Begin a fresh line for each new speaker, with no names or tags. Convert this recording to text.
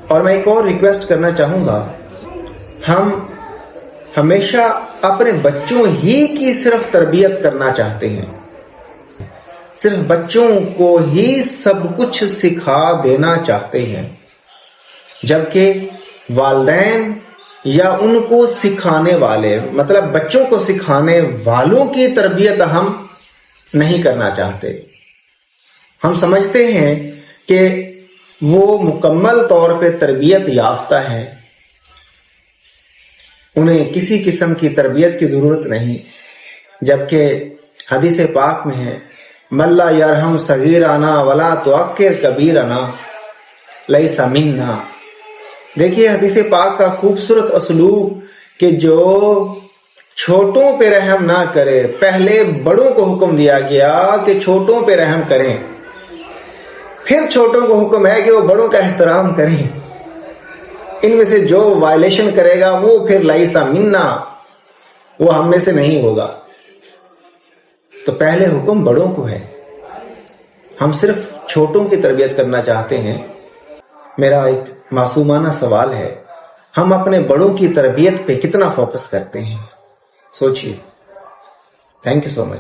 اور میں ایک اور ریکویسٹ کرنا چاہوں گا، ہم ہمیشہ اپنے بچوں ہی کی صرف تربیت کرنا چاہتے ہیں، صرف بچوں کو ہی سب کچھ سکھا دینا چاہتے ہیں، جبکہ والدین یا ان کو سکھانے والے، مطلب بچوں کو سکھانے والوں کی تربیت ہم نہیں کرنا چاہتے۔ ہم سمجھتے ہیں کہ وہ مکمل طور پہ تربیت یافتہ ہے، انہیں کسی قسم کی تربیت کی ضرورت نہیں، جبکہ حدیث پاک میں ہے من لا یرحم صغیرنا ولا تعقر کبیرنا لیس منا۔ دیکھیے حدیث پاک کا خوبصورت اسلوب کہ جو چھوٹوں پہ رحم نہ کرے، پہلے بڑوں کو حکم دیا گیا کہ چھوٹوں پہ رحم کریں، پھر چھوٹوں کو حکم ہے کہ وہ بڑوں کا احترام کریں، ان میں سے جو وائلیشن کرے گا وہ پھر لیسا منا، وہ ہم میں سے نہیں ہوگا۔ تو پہلے حکم بڑوں کو ہے، ہم صرف چھوٹوں کی تربیت کرنا چاہتے ہیں۔ میرا ایک معصومانہ سوال ہے، ہم اپنے بڑوں کی تربیت پہ کتنا فوکس کرتے ہیں؟ سوچئے۔ Thank you so much.